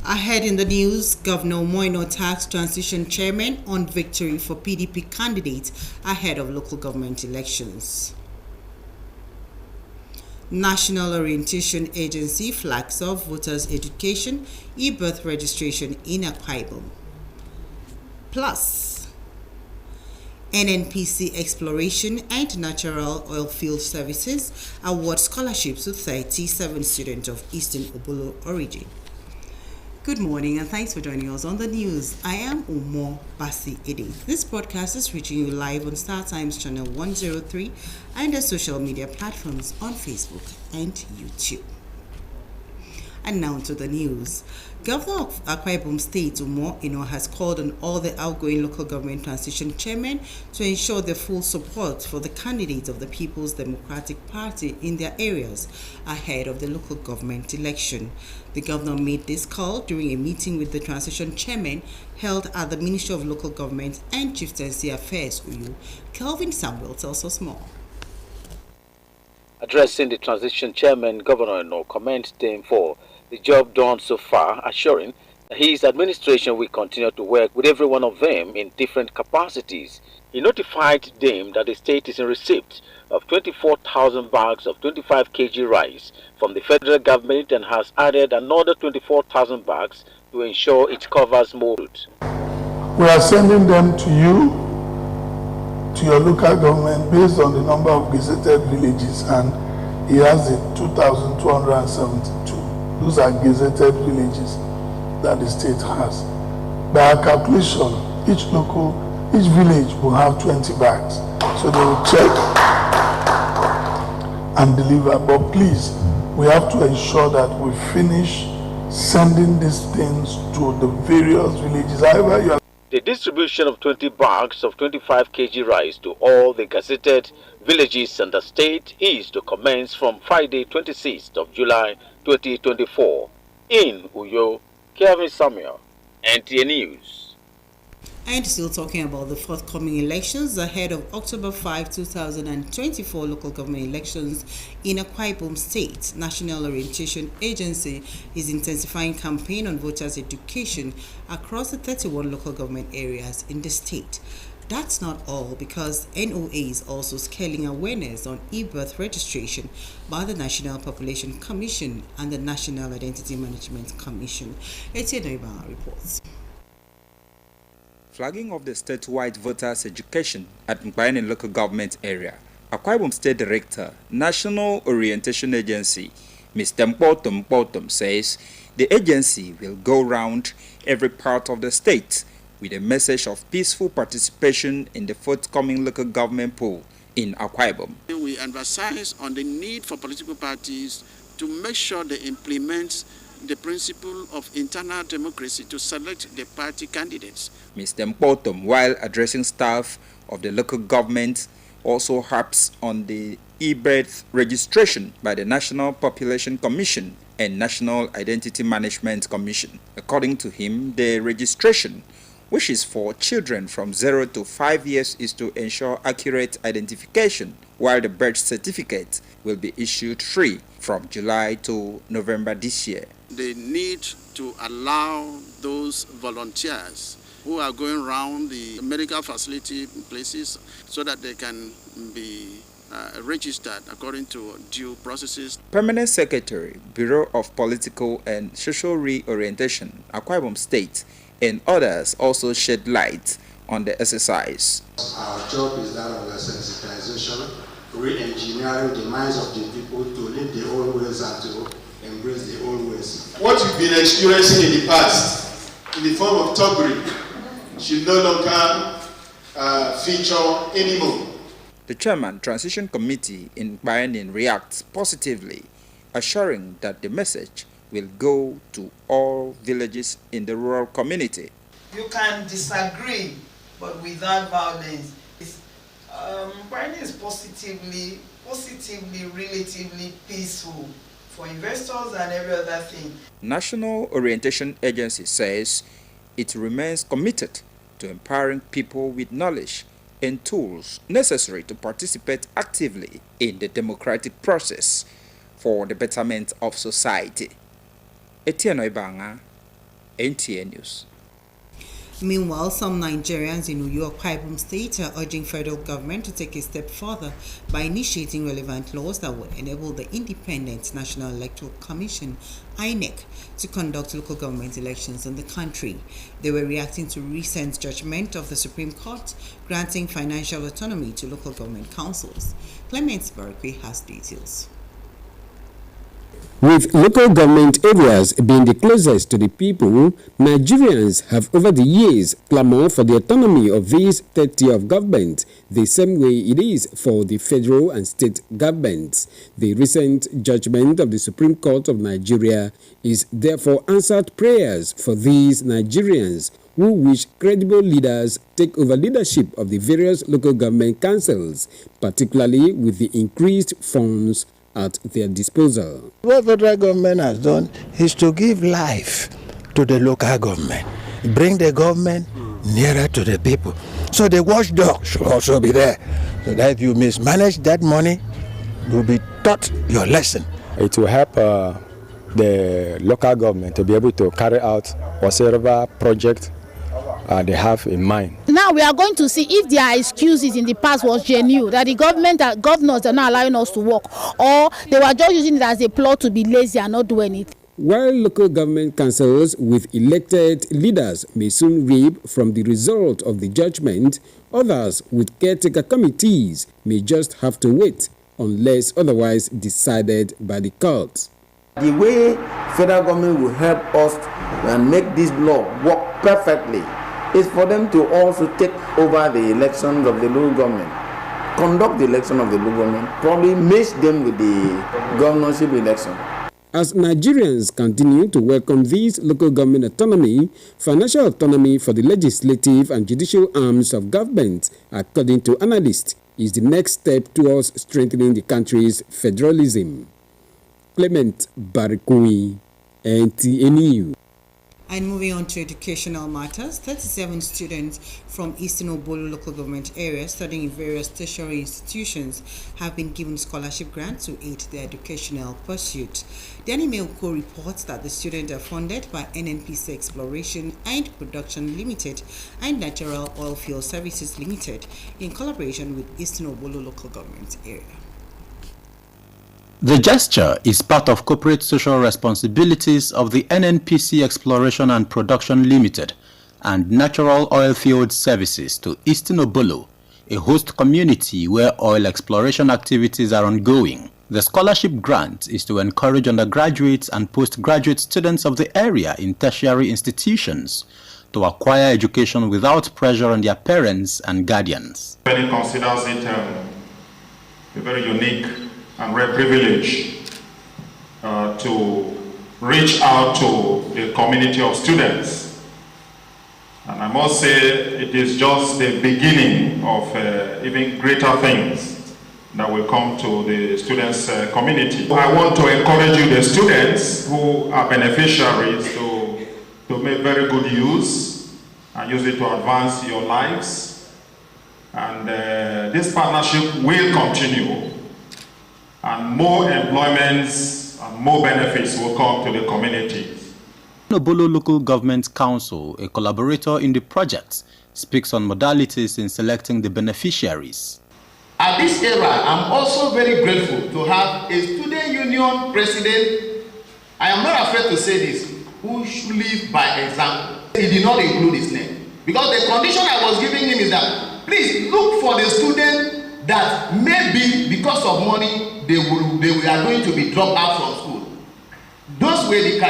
Ahead in the news, Governor Moino tax transition chairman on victory for PDP candidates ahead of local government elections. National Orientation Agency flags off voters' education e-birth registration in Akwa Ibom. Plus, NNPC Exploration and Natural Oilfield Services award scholarships to 37 students of Eastern Obolo origin. Good morning and thanks for joining us on the news. I am Umo Basi Ede. This broadcast is reaching you live on Star Times channel 103 and the social media platforms on Facebook and YouTube. And now to the news. Governor of Akwa Ibom State, Umo Ino, has called on all the outgoing local government transition chairmen to ensure their full support for the candidates of the People's Democratic Party in their areas ahead of the local government election. The governor made this call during a meeting with the transition chairman held at the Ministry of Local Government and Chieftaincy Affairs, Uyu. Kelvin Samuel tells us more. Addressing the transition chairman, Governor Ino commended him for the job done so far, assuring that his administration will continue to work with every one of them in different capacities. He notified them that the state is in receipt of 24,000 bags of 25 kg rice from the federal government and has added another 24,000 bags to ensure it covers more food. We are sending them to you, to your local government, based on the number of gazetted villages, and he has it 2,272. Those are gazetted villages that the state has. By our calculation, each village will have 20 bags. So they will check and deliver. But please, we have to ensure that we finish sending these things to the various villages. However, you are. The distribution of 20 bags of 25 kg rice to all the gazetted villages in the state is to commence from Friday, 26th of July 2024. In Uyo, Kelvin Samuel, NTA News. And still talking about the forthcoming elections ahead of October 5, 2024 local government elections in Akwa Ibom State, National Orientation Agency is intensifying campaign on voters' education across the 31 local government areas in the state. That's not all, because NOA is also scaling awareness on e-birth registration by the National Population Commission and the National Identity Management Commission. Etienne Noiba reports. Flagging of the statewide voters' education at Mbayani local government area, Akwa Ibom State Director, National Orientation Agency, Mr. Mpotom says the agency will go round every part of the state with a message of peaceful participation in the forthcoming local government poll in Akwa Ibom. We emphasize on the need for political parties to make sure they implement the principle of internal democracy to select the party candidates. Mr. Mpotom, while addressing staff of the local government, also harps on the e-birth registration by the National Population Commission and National Identity Management Commission. According to him, the registration, which is for children from 0 to 5 years, is to ensure accurate identification, while the birth certificate will be issued free from July to November this year. They need to allow those volunteers who are going around the medical facility places so that they can be registered according to due processes. Permanent Secretary, Bureau of Political and Social Reorientation, Akwa Ibom State, and others also shed light on the exercise. Our job is that of sensitization, re-engineering the minds of the people to leave the old ways and to embrace the old ways. What you've been experiencing in the past, in the form of thuggery, should no longer feature anymore. The Chairman, Transition Committee in Mbayani reacts positively, assuring that the message will go to all villages in the rural community. You can disagree, but without violence. Mbayani is positively, relatively peaceful for investors and every other thing. National Orientation Agency says it remains committed to empowering people with knowledge and tools necessary to participate actively in the democratic process for the betterment of society. Etienne Ibanga, NTA News. Meanwhile, some Nigerians in New York, Ibom State are urging federal government to take a step further by initiating relevant laws that would enable the Independent National Electoral Commission, INEC, to conduct local government elections in the country. They were reacting to recent judgment of the Supreme Court granting financial autonomy to local government councils. Clement Barikwe has details. With local government areas being the closest to the people, Nigerians have over the years clamored for the autonomy of these third tier of government, the same way it is for the federal and state governments. The recent judgment of the Supreme Court of Nigeria is therefore answered prayers for these Nigerians who wish credible leaders take over leadership of the various local government councils, particularly with the increased funds at their disposal. What the federal government has done is to give life to the local government, bring the government nearer to the people. So the watchdog should also be there, so that if you mismanage that money, you'll be taught your lesson. It will help the local government to be able to carry out whatever project they have in mind. Now we are going to see if their excuses in the past was genuine, that the governors are not allowing us to work, or they were just using it as a plot to be lazy and not do anything. While local government councils with elected leaders may soon reap from the result of the judgment, others with caretaker committees may just have to wait unless otherwise decided by the courts. The way federal government will help us and make this law work perfectly is for them to also take over the elections of the local government, conduct the election of the local government, probably match them with the governorship election. As Nigerians continue to welcome this local government autonomy, financial autonomy for the legislative and judicial arms of government, according to analysts, is the next step towards strengthening the country's federalism. Clement Barikwe, NTA News. And moving on to educational matters, 37 students from Eastern Obolo local government area studying in various tertiary institutions have been given scholarship grants to aid their educational pursuit. The Anime Uko reports that the students are funded by NNPC Exploration and Production Limited and Natural Oil Field Services Limited in collaboration with Eastern Obolo local government area. The gesture is part of corporate social responsibilities of the NNPC Exploration and Production Limited and Natural Oil Field Services to Eastern Obolo, a host community where oil exploration activities are ongoing. The scholarship grant is to encourage undergraduates and postgraduate students of the area in tertiary institutions to acquire education without pressure on their parents and guardians. Many considers it a very unique and rare privilege to reach out to the community of students. And I must say it is just the beginning of even greater things that will come to the students' community. I want to encourage you, the students who are beneficiaries, to make very good use and use it to advance your lives. And this partnership will continue, and more employments and more benefits will come to the communities. Obolo Local Government Council, a collaborator in the project, speaks on modalities in selecting the beneficiaries. At this era, I'm also very grateful to have a student union president, I am not afraid to say this, who should live by example. He did not include his name, because the condition I was giving him is that, please look for the student that maybe because of money, they are going to be dropped out from school. Those were the